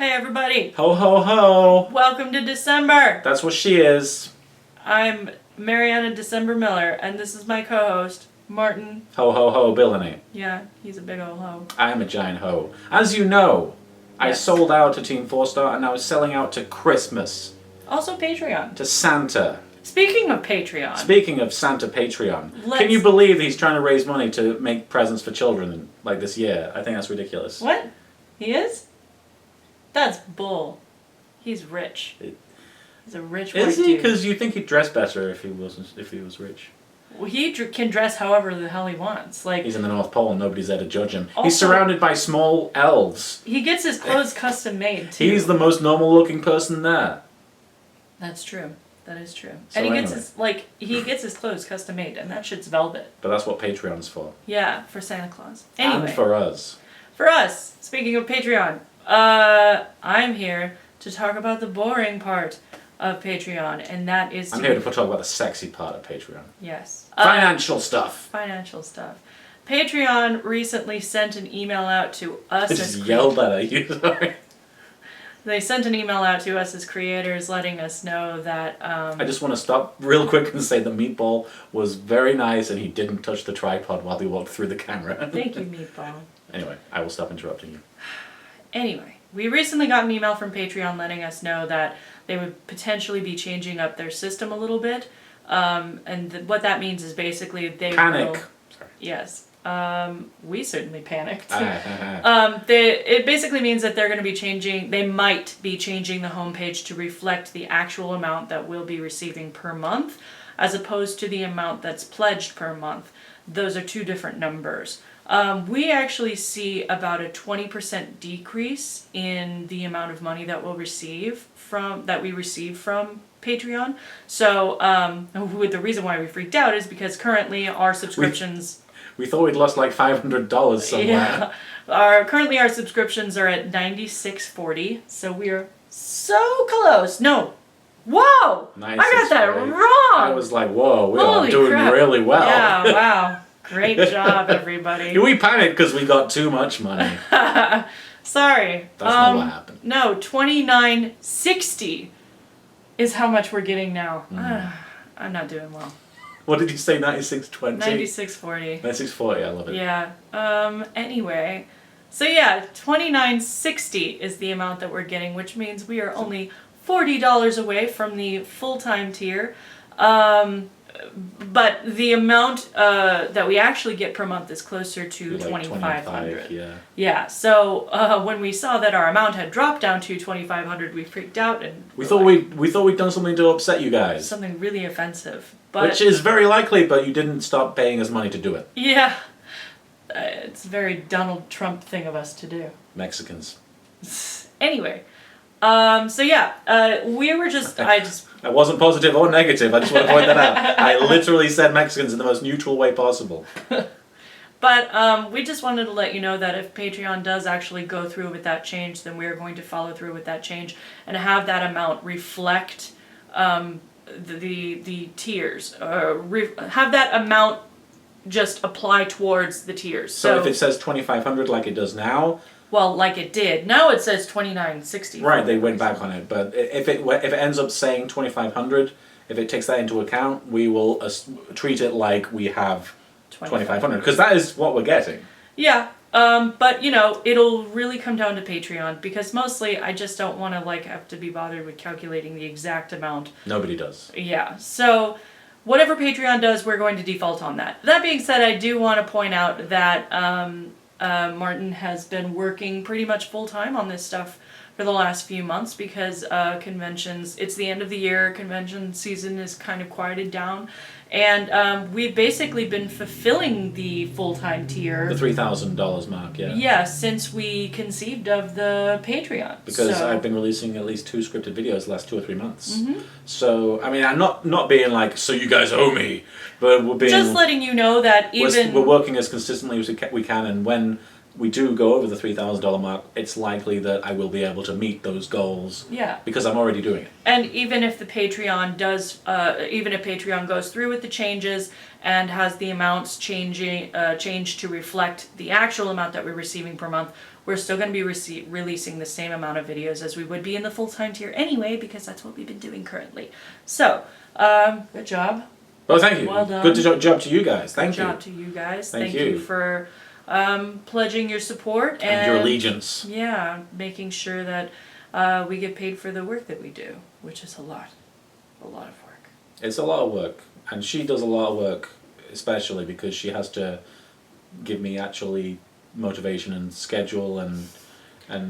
Hey everybody! Ho ho ho! Welcome to December! That's what she is. I'm Mariana December Miller, and this is my co-host, Martin. Ho ho ho, Billany. Yeah, he's a big ol' hoe. I am a giant ho. As you know, I Yes. sold out to Team 4-Star and I was selling out to Christmas. Also Patreon. To Santa. Speaking of Patreon. Speaking of Santa Patreon, Let's- can you believe he's trying to raise money to make presents for children like this year? I think that's ridiculous. What? He is? That's bull. He's rich. He's a rich white Is he? dude. Because you think he'd dress better if he was rich. Well, he can dress however the hell he wants. Like, He's in the North Pole and nobody's there to judge him. Also- He's surrounded by small elves. he gets his clothes custom made too. He's the most normal looking person there. That's true. That is true. So And he gets anyway. he gets his clothes custom made, and that shit's velvet. But that's what Patreon's for. Yeah, for Santa Claus. Anyway. And for us. For us, speaking of Patreon, I'm here to talk about the boring part of Patreon, and that is I'm here to talk about the sexy part of Patreon. Yes. Financial stuff. Financial stuff. Patreon recently sent an email out to us I as just yelled at you, sorry. They sent an email out to us as creators letting us know that I just want to stop real quick and say the meatball was very nice and he didn't touch the tripod while he walked through the camera. Thank you, Meatball. Anyway, I will stop interrupting you. Anyway, we recently got an email from Patreon letting us know that they would potentially be changing up their system a little bit. What that means is basically they Panic. will... Sorry. Yes. We certainly panicked. Ah. It basically means that they're going to be they might be changing the homepage to reflect the actual amount that we'll be receiving per month, as opposed to the amount that's pledged per month. Those are two different numbers. We actually see about a 20% decrease in the amount of money that we receive from Patreon. So the reason why we freaked out is because currently our subscriptions... We thought we'd lost like $500 somewhere. Yeah. Currently our subscriptions are at $96.40, so we are so close. No. Whoa! I got that wrong! I was like, whoa, we Holy are doing crap. really well. Yeah, wow. Great job, everybody. We panicked because we got too much money. Sorry. That's not what happened. No, $29.60 is how much we're getting now. I'm not doing well. What did you say, 96.20? $96.40. 96.40, I love it. Yeah. Anyway. So yeah, $29.60 is the amount that we're getting, which means we are only $40 away from the full-time tier. But the amount that we actually get per month is closer to Like $2,500. yeah. Yeah. So when we saw that our amount had dropped down to $2,500, we freaked out and We thought we'd done something to upset you guys. something really offensive. But Which is very likely, but you didn't stop paying us money to do it. yeah, it's a very Donald Trump thing of us to do. Mexicans. Anyway, so yeah, we were I wasn't positive or negative, I just want to point that out. I literally said Mexicans in the most neutral way possible. But we just wanted to let you know that if Patreon does actually go through with that change, then we are going to follow through with that change and have that amount reflect the tiers. Have that amount just apply towards the tiers. So if it says 2,500 like it does now... Well, like it did. Now it says $29.60. Right, they went back on it. But if it ends up saying 2,500, if it takes that into account, we will treat it like we have 2,500. Because that is what we're getting. Yeah. But, you know, it'll really come down to Patreon. Because mostly I just don't want to, like, have to be bothered with calculating the exact amount. Nobody does. Yeah. So... whatever Patreon does, we're going to default on that. That being said, I do want to point out that Martin has been working pretty much full-time on this stuff for the last few months because conventions, it's the end of the year, convention season is kind of quieted down, and we've basically been fulfilling the full-time tier. The $3,000 mark, yeah. Yeah, since we conceived of the Patreon. Because I've been releasing at least 2 scripted videos the last 2 or 3 months. Mm-hmm. So, I mean, I'm not being like, so you guys owe me, but we're being... just letting you know that even... We're working as consistently as we can, and when we do go over the $3,000 mark, it's likely that I will be able to meet those goals. Yeah. Because I'm already doing it. And even if the Patreon does, even if Patreon goes through with the changes and has the amounts changed to reflect the actual amount that we're receiving per month, we're still going to be releasing the same amount of videos as we would be in the full-time tier anyway, because that's what we've been doing currently. So, good job. Well, thank you. Well done. Good job to you guys. Thank you. Good job to you guys. Thank you you. for pledging your support And your allegiance. Yeah, making sure that we get paid for the work that we do, which is a lot of work. It's a lot of work, and she does a lot of work, especially because she has to give me actually motivation and schedule and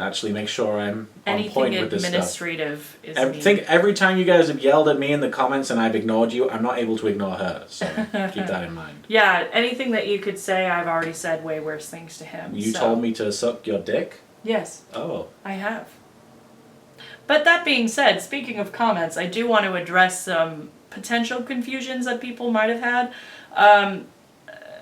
actually make sure I'm on point with this stuff. Anything administrative is I think every time you guys have yelled at me in the comments and I've ignored you, I'm not able to ignore her, so keep that in mind. Yeah, anything that you could say, I've already said way worse things to him. You told me to suck your dick? Yes. Oh. I have. But that being said, speaking of comments, I do want to address some potential confusions that people might have had.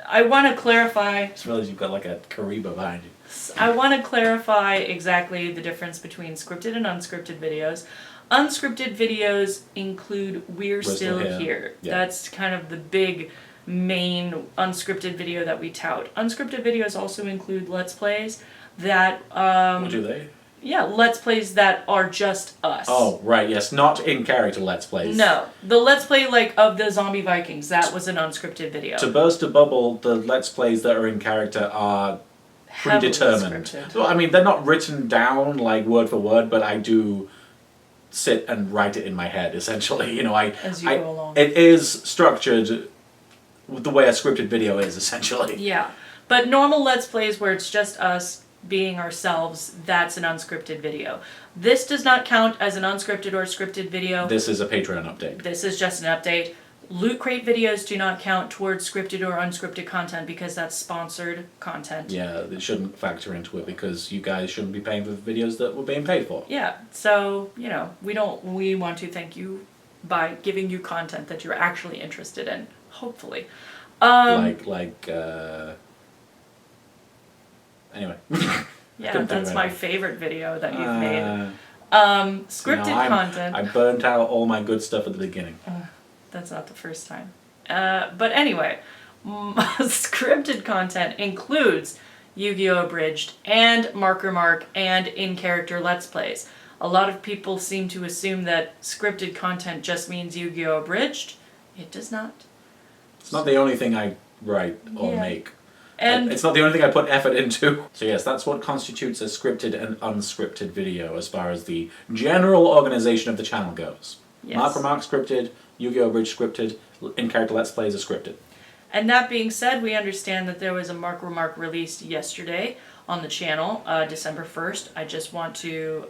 I want to clarify... I just realized you've got like a Kuriboh behind you. I want to clarify exactly the difference between scripted and unscripted videos. Unscripted videos include We're Still Here. Yeah. That's kind of the big main unscripted video that we tout. Unscripted videos also include Let's Plays that... What do they? Yeah, Let's Plays that are just us. Oh, right, yes. Not in character Let's Plays. No. The Let's Play of the Zombie Vikings, that was an unscripted video. To burst a bubble, the Let's Plays that are in character are predetermined. Well, I mean, they're not written down like word for word, but I do sit and write it in my head, essentially. You know, As you go along. It is structured the way a scripted video is, essentially. Yeah. But normal Let's Plays where it's just us being ourselves, that's an unscripted video. This does not count as an unscripted or scripted video. This is a Patreon update. This is just an update. Loot Crate videos do not count towards scripted or unscripted content because that's sponsored content. Yeah, it shouldn't factor into it because you guys shouldn't be paying for videos that we're being paid for. Yeah, so, you know, we want to thank you by giving you content that you're actually interested in, hopefully. Anyway. Yeah, that's my favorite video that you've made. Scripted content. I burnt out all my good stuff at the beginning. That's not the first time. But anyway, scripted content includes Yu-Gi-Oh! Abridged and Marker Mark and in-character Let's Plays. A lot of people seem to assume that scripted content just means Yu-Gi-Oh! Abridged. It does not. It's not the only thing I write or make. And it's not the only thing I put effort into. So yes, that's what constitutes a scripted and unscripted video as far as the general organization of the channel goes. yes. Mark for Mark scripted, Yu-Gi-Oh! Abridged scripted, in-character Let's Plays are scripted. And that being said, we understand that there was a Marker Mark released yesterday on the channel, December 1st. I just want to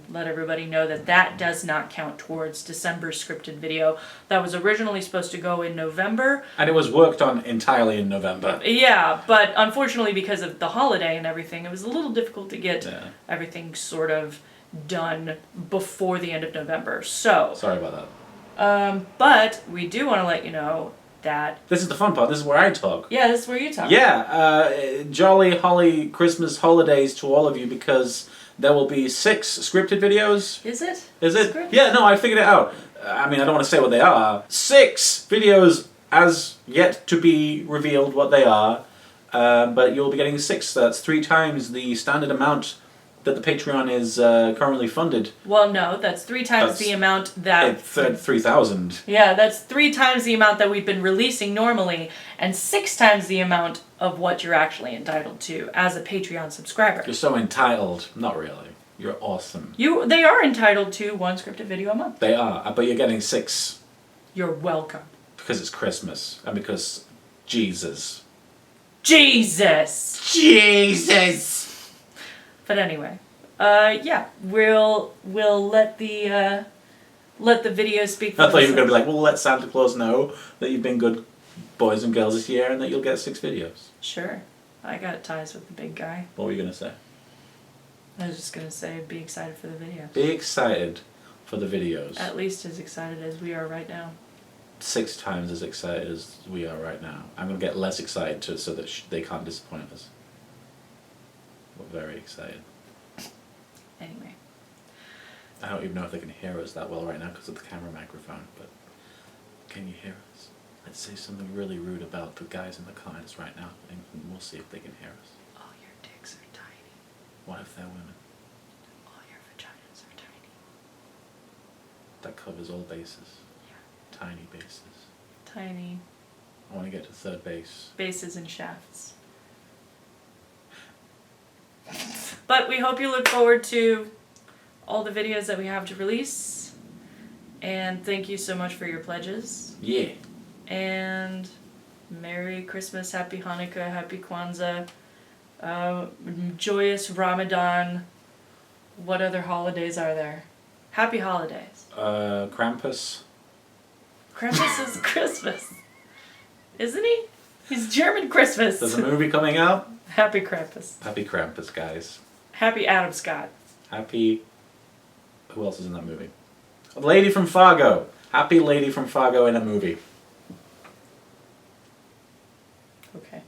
let everybody know that that does not count towards December's scripted video. That was originally supposed to go in November. And it was worked on entirely in November. Yeah, but unfortunately because of the holiday and everything, it was a little difficult to get everything sort of done before the end of November. So sorry about that. But we do want to let you know that... This is the fun part. This is where I talk. Yeah, this is where you talk. Yeah, jolly holly Christmas holidays to all of you because there will be 6 scripted videos. Is it? Is it? Scripted? Yeah, no, I figured it out. I mean, I don't want to say what they are. 6 videos as yet to be revealed what they are, but you'll be getting 6. That's 3 times the standard amount that the Patreon is currently funded. Well, no, that's 3 times the amount that... 3,000. Yeah, that's 3 times the amount that we've been releasing normally, and 6 times the amount of what you're actually entitled to as a Patreon subscriber. You're so entitled. Not really. You're awesome. They are entitled to 1 scripted video a month. They are, but you're getting 6. You're welcome. Because it's Christmas, and because Jesus. Jesus! Jesus! But anyway, yeah, we'll let the video speak for I thought you were themselves. going to be like, well, let Santa Claus know that you've been good boys and girls this year and that you'll get 6 videos. Sure. I got ties with the big guy. What were you going to say? I was just going to say, be excited for the video. Be excited for the videos. At least as excited as we are right now. 6 times as excited as we are right now. I'm going to get less excited so that they can't disappoint us. We're very excited. Anyway. I don't even know if they can hear us that well right now because of the camera microphone, but can you hear us? Let's say something really rude about the guys in the comments right now, and we'll see if they can hear us. Oh, your dicks are tiny. What if they're women? All your vaginas are tiny. That covers all bases. Yeah. Tiny bases. Tiny I want to get to third base. bases and shafts. But we hope you look forward to all the videos that we have to release. And thank you so much for your pledges. Yeah. And Merry Christmas, Happy Hanukkah, Happy Kwanzaa, joyous Ramadan. What other holidays are there? Happy holidays. Krampus. Krampus is Christmas. Isn't he? He's German Christmas. There's a movie coming out. Happy Krampus. Happy Krampus, guys. Happy Adam Scott. Happy... Who else is in that movie? Lady from Fargo. Happy Lady from Fargo in a movie. Okay.